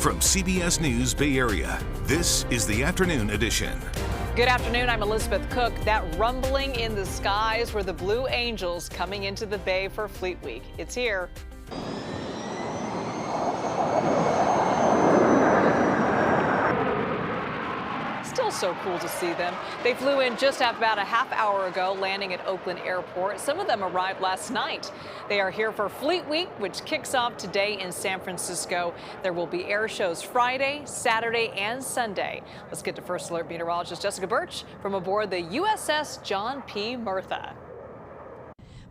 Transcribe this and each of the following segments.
From CBS News Bay Area, this is the Afternoon Edition. Good afternoon, I'm Elizabeth Cook. That rumbling in the skies were the Blue Angels coming into the Bay for Fleet Week. It's here. Still so cool to see them. They flew in just about a half hour ago, landing at Oakland Airport. Some of them arrived last night. They are here for Fleet Week, which kicks off today in San Francisco. There will be air shows Friday, Saturday, and Sunday. Let's get to First Alert meteorologist Jessica Birch from aboard the USS John P. Murtha.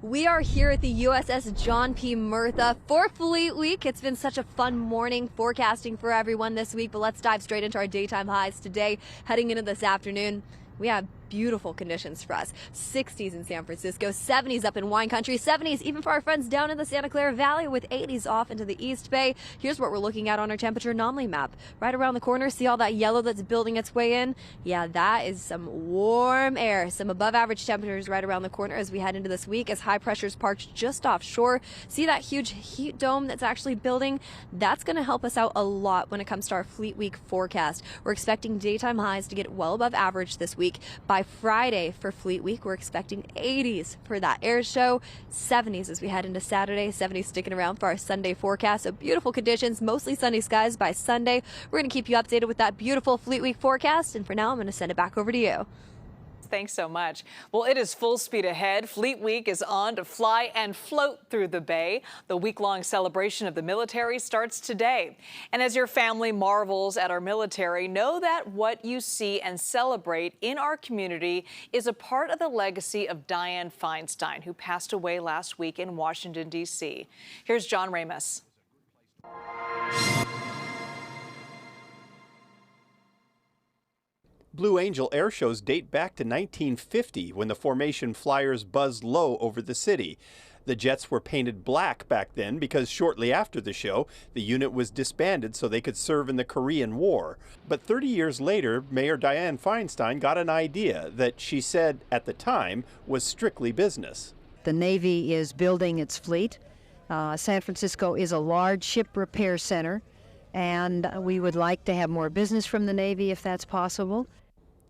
We are here at the USS John P. Murtha for Fleet Week. It's been such a fun morning forecasting for everyone this week, but let's dive straight into our daytime highs today. Heading into this afternoon, we have beautiful conditions for us. 60s in San Francisco, 70s up in wine country, 70s even for our friends down in the Santa Clara Valley, with 80s off into the East Bay. Here's what we're looking at on our temperature anomaly map. Right around the corner, see all that yellow that's building its way in? Yeah, that is some warm air, some above average temperatures right around the corner as we head into this week, as high pressure's parked just offshore. See that huge heat dome that's actually building? That's going to help us out a lot when it comes to our Fleet Week forecast. We're expecting daytime highs to get well above average this week. By Friday for Fleet Week, we're expecting 80s for that air show, 70s as we head into Saturday, 70s sticking around for our Sunday forecast. So beautiful conditions, mostly sunny skies by Sunday. We're going to keep you updated with that beautiful Fleet Week forecast, and for now I'm going to send it back over to you. Thanks so much. Well, it is full speed ahead. Fleet Week is on to fly and float through the Bay. The week-long celebration of the military starts today. And as your family marvels at our military, know that what you see and celebrate in our community is a part of the legacy of Dianne Feinstein, who passed away last week in Washington, D.C. Here's John Ramos. Blue Angel air shows date back to 1950, when the formation flyers buzzed low over the city. The jets were painted black back then because shortly after the show, the unit was disbanded so they could serve in the Korean War. But 30 years later, Mayor Dianne Feinstein got an idea that she said at the time was strictly business. The Navy is building its fleet. San Francisco is a large ship repair center, and we would like to have more business from the Navy if that's possible.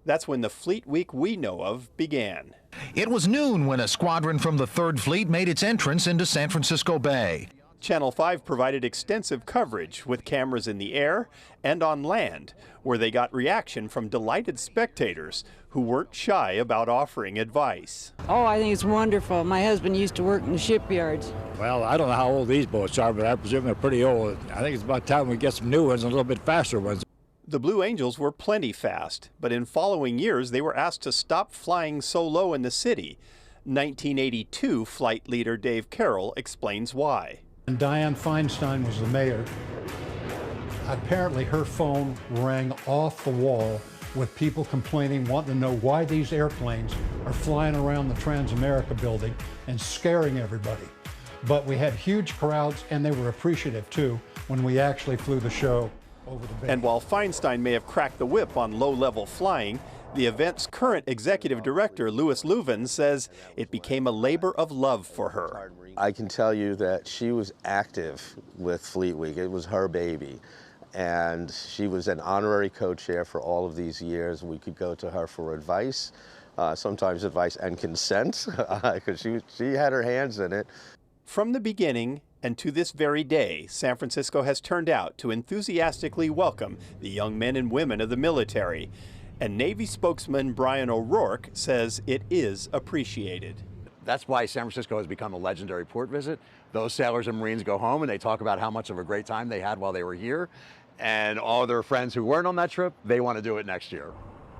That's when the Fleet Week we know of began. It was noon when a squadron from the 3rd Fleet made its entrance into San Francisco Bay. Channel 5 provided extensive coverage with cameras in the air and on land, where they got reaction from delighted spectators who weren't shy about offering advice. Oh, I think it's wonderful. My husband used to work in the shipyards. Well, I don't know how old these boats are, but I presume they're pretty old. I think it's about time we get some new ones and a little bit faster ones. The Blue Angels were plenty fast, but in following years they were asked to stop flying so low in the city. 1982 flight leader Dave Carroll explains why. And Dianne Feinstein was the mayor. Apparently her phone rang off the wall with people complaining, wanting to know why these airplanes are flying around the Transamerica building and scaring everybody. But we had huge crowds, and they were appreciative too when we actually flew the show over the Bay. And while Feinstein may have cracked the whip on low-level flying, the event's current executive director, Louis Leuven, says it became a labor of love for her. I can tell you that she was active with Fleet Week. It was her baby. And she was an honorary co-chair for all of these years. We could go to her for advice, sometimes advice and consent, because she had her hands in it. From the beginning and to this very day, San Francisco has turned out to enthusiastically welcome the young men and women of the military. And Navy spokesman Brian O'Rourke says it is appreciated. That's why San Francisco has become a legendary port visit. Those sailors and Marines go home and they talk about how much of a great time they had while they were here. And all their friends who weren't on that trip, they want to do it next year.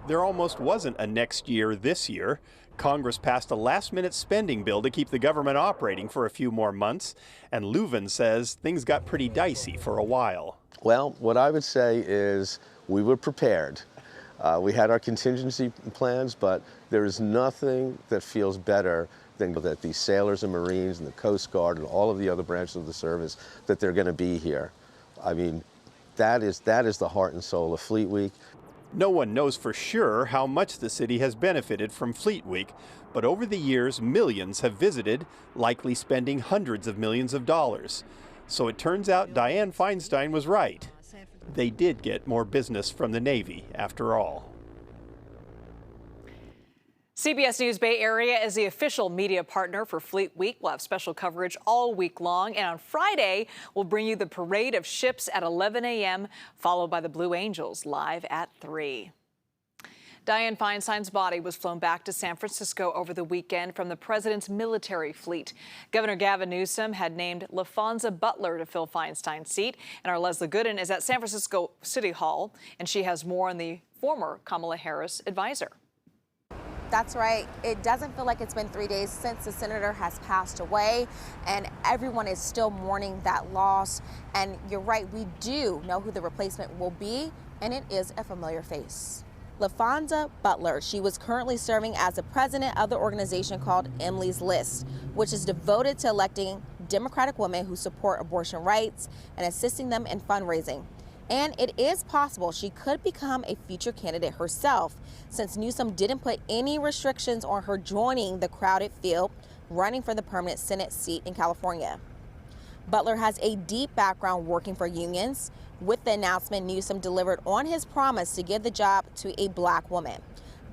There almost wasn't a next year this year. Congress passed a last-minute spending bill to keep the government operating for a few more months, and Leuven says things got pretty dicey for a while. Well, what I would say is we were prepared. We had our contingency plans, but there is nothing that feels better than that these sailors and Marines and the Coast Guard and all of the other branches of the service, that they're going to be here. I mean, that is the heart and soul of Fleet Week. No one knows for sure how much the city has benefited from Fleet Week, but over the years, millions have visited, likely spending hundreds of millions of dollars. So it turns out Dianne Feinstein was right. They did get more business from the Navy, after all. CBS News Bay Area is the official media partner for Fleet Week. We'll have special coverage all week long. And on Friday, we'll bring you the parade of ships at 11 a.m., followed by the Blue Angels live at 3. Dianne Feinstein's body was flown back to San Francisco over the weekend from the president's military fleet. Governor Gavin Newsom had named LaFonza Butler to fill Feinstein's seat. And our Leslie Gooden is at San Francisco City Hall, and she has more on the former Kamala Harris advisor. That's right. It doesn't feel like it's been 3 days since the senator has passed away, and everyone is still mourning that loss. And you're right, we do know who the replacement will be, and it is a familiar face. LaFonza Butler, she was currently serving as the president of the organization called Emily's List, which is devoted to electing Democratic women who support abortion rights and assisting them in fundraising. And it is possible she could become a future candidate herself, since Newsom didn't put any restrictions on her joining the crowded field running for the permanent Senate seat in California. Butler has a deep background working for unions. With the announcement, Newsom delivered on his promise to give the job to a black woman.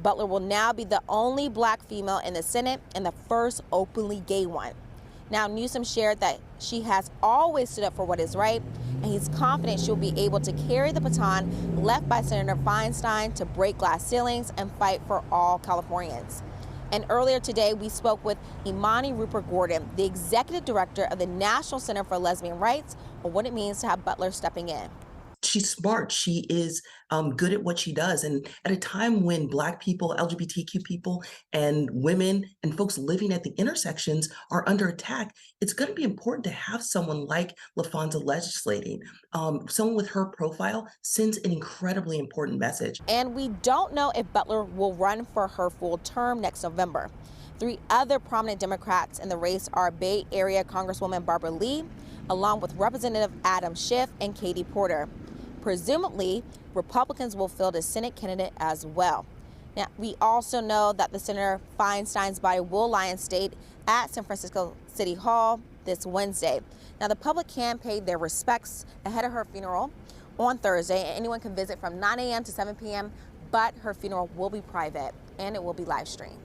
Butler will now be the only black female in the Senate and the first openly gay one. Now, Newsom shared that she has always stood up for what is right, and he's confident she'll be able to carry the baton left by Senator Feinstein to break glass ceilings and fight for all Californians. And earlier today, we spoke with Imani Rupert Gordon, the executive director of the National Center for Lesbian Rights, on what it means to have Butler stepping in. She's smart. She is good at what she does. And at a time when Black people, LGBTQ people, and women and folks living at the intersections are under attack, it's going to be important to have someone like LaFonza legislating. Someone with her profile sends an incredibly important message. And we don't know if Butler will run for her full term next November. 3 other prominent Democrats in the race are Bay Area Congresswoman Barbara Lee, along with Representative Adam Schiff and Katie Porter. Presumably, Republicans will field a Senate candidate as well. Now, we also know that the Senator Feinstein's body will lie in state at San Francisco City Hall this Wednesday. Now, the public can pay their respects ahead of her funeral on Thursday. Anyone can visit from 9 a.m. to 7 p.m., but her funeral will be private and it will be live streamed.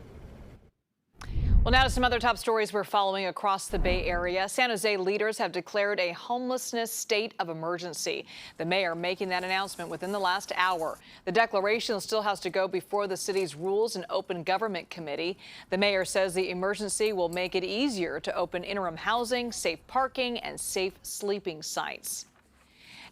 Well, now to some other top stories we're following across the Bay Area. San Jose leaders have declared a homelessness state of emergency. The mayor making that announcement within the last hour. The declaration still has to go before the city's Rules and Open Government Committee. The mayor says the emergency will make it easier to open interim housing, safe parking, and safe sleeping sites.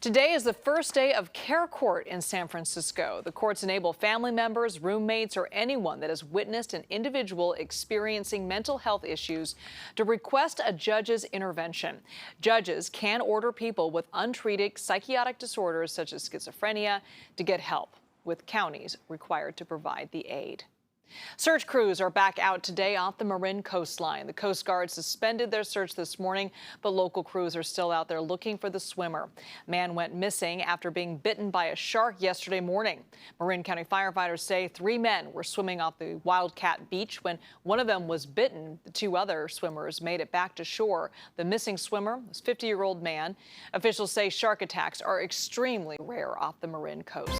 Today is the first day of Care Court in San Francisco. The courts enable family members, roommates, or anyone that has witnessed an individual experiencing mental health issues to request a judge's intervention. Judges can order people with untreated psychiatric disorders such as schizophrenia to get help, with counties required to provide the aid. Search crews are back out today off the Marin coastline. The Coast Guard suspended their search this morning, but local crews are still out there looking for the swimmer. Man went missing after being bitten by a shark yesterday morning. Marin County firefighters say 3 men were swimming off the Wildcat Beach when one of them was bitten. The 2 other swimmers made it back to shore. The missing swimmer was a 50-year-old man. Officials say shark attacks are extremely rare off the Marin coast.